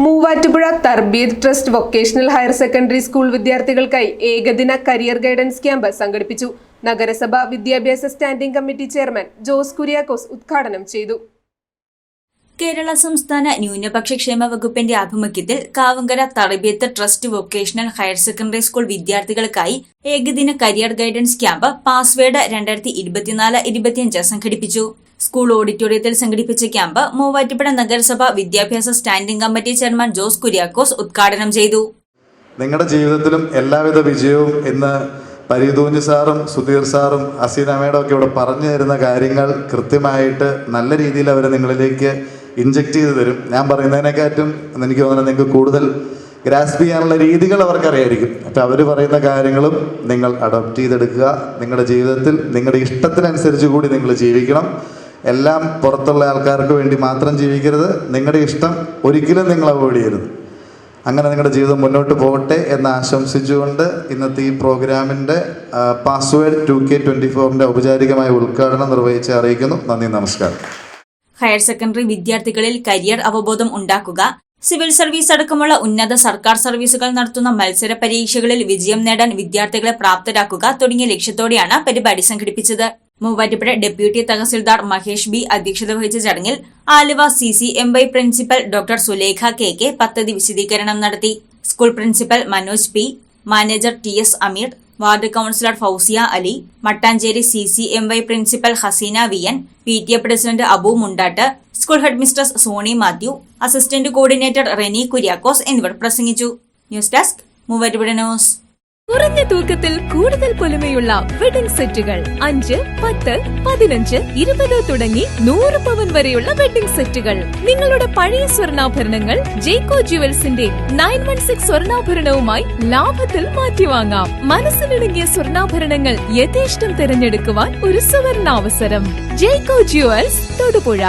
Muvattupuzha Tarbiyath trust vocational higher secondary school വിദ്യാർത്ഥികൾക്കായി ഏകദിന career guidance camp സംഘടിപ്പിച്ചു. നഗരസഭ വിദ്യാഭ്യാസ standing committee chairman Jose Kuriakose ഉദ്ഘാടനം ചെയ്തു. കേരള സംസ്ഥാന ന്യൂനപക്ഷ ക്ഷേമ വകുപ്പിന്റെ ആഭിമുഖ്യത്തിൽ Kavankara Tarbiyath trust vocational higher secondary school വിദ്യാർത്ഥികൾക്കായി ഏകദിന കരിയർ ഗൈഡൻസ് ക്യാമ്പ് പാസ്വേഡ് 2024-25 സംഘടിപ്പിച്ചു. സ്കൂൾ ഓഡിറ്റോറിയത്തിൽ സംഘടിപ്പിച്ച ക്യാമ്പ് മൂവാറ്റുപുഴ നഗരസഭ വിദ്യാഭ്യാസ standing committee chairman Jose Kuriakose ഉദ്ഘാടനം ചെയ്തു. നിങ്ങളുടെ ജീവിതത്തിലും എല്ലാവിധ വിജയവും ഇന്ന് പരീതൂഞ്ഞ് സാറും സുധീർ സാറും അസീന മേഡം ഒക്കെ ഇവിടെ പറഞ്ഞു തരുന്ന കാര്യങ്ങൾ കൃത്യമായിട്ട് നല്ല രീതിയിൽ അവർ നിങ്ങളിലേക്ക് ഇൻജക്റ്റ് ചെയ്ത് തരും. ഞാൻ പറയുന്നതിനെക്കാട്ടും എനിക്ക് തോന്നുന്നത് നിങ്ങൾക്ക് കൂടുതൽ ഗ്രാസ്പ് ചെയ്യാനുള്ള രീതികൾ അവർക്കറിയായിരിക്കും. അപ്പോൾ അവർ പറയുന്ന കാര്യങ്ങളും നിങ്ങൾ അഡോപ്റ്റ് ചെയ്തെടുക്കുക. നിങ്ങളുടെ ജീവിതത്തിൽ നിങ്ങളുടെ ഇഷ്ടത്തിനനുസരിച്ച് കൂടി നിങ്ങൾ ജീവിക്കണം. എല്ലാം പുറത്തുള്ള ആൾക്കാർക്ക് വേണ്ടി മാത്രം ജീവിക്കരുത്. നിങ്ങളുടെ ഇഷ്ടം ഒരിക്കലും നിങ്ങൾ അവോയ്ഡ് ചെയ്യരുത്. അങ്ങനെ നിങ്ങളുടെ ജീവിതം മുന്നോട്ട് പോകട്ടെ എന്ന് ആശംസിച്ചുകൊണ്ട് ഇന്നത്തെ ഈ പ്രോഗ്രാമിൻ്റെ പാസ്വേഡ് 2K24 ഔപചാരികമായ ഉദ്ഘാടനം നിർവഹിച്ച് അറിയിക്കുന്നു. നന്ദി, നമസ്കാരം. ഹയർ സെക്കൻഡറി വിദ്യാർത്ഥികളിൽ കരിയർ അവബോധം ഉണ്ടാക്കുക, സിവിൽ സർവീസ് അടക്കമുള്ള ഉന്നത സർക്കാർ സർവീസുകൾ നടത്തുന്ന മത്സര പരീക്ഷകളിൽ വിജയം നേടാൻ വിദ്യാർത്ഥികളെ പ്രാപ്തരാക്കുക തുടങ്ങിയ ലക്ഷ്യത്തോടെയാണ് പരിപാടി സംഘടിപ്പിച്ചത്. മൂവാറ്റുപുഴ ഡെപ്യൂട്ടി തഹസിൽദാർ മഹേഷ് ബി അധ്യക്ഷത വഹിച്ച ചടങ്ങിൽ Aluva CCMY principal doctor Sulekha KK പദ്ധതി വിശദീകരണം നടത്തി. School principal Manoj P, manager TS Ameer, ward councillor Fauzia Ali, Mattancherry CCMY principal Haseena VN, PTA president Abu Mundatt, school head mistress Soni Mathew, assistant coordinator Reni Kuriakose എന്നിവർ പ്രസംഗിച്ചു. News desk Muvattupuzha news. കുറഞ്ഞ തൂക്കത്തിൽ കൂടുതൽ പൊലിമയുള്ള വെഡിംഗ് സെറ്റുകൾ 5, 10, 15, 20 തുടങ്ങി 100 പവൻ വരെയുള്ള വെഡിംഗ് സെറ്റുകൾ. നിങ്ങളുടെ പഴയ സ്വർണ്ണാഭരണങ്ങൾ ജയ്കോ ജുവൽസിന്റെ 916 സ്വർണ്ണാഭരണവുമായി ലാഭത്തിൽ മാറ്റിവാങ്ങാം. മനസ്സിനിണങ്ങിയ സ്വർണ്ണാഭരണങ്ങൾ യഥേഷ്ടം തിരഞ്ഞെടുക്കുവാൻ ഒരു സുവർണാവസരം. ജയ്കോ ജുവൽസ്, തൊടുപുഴ.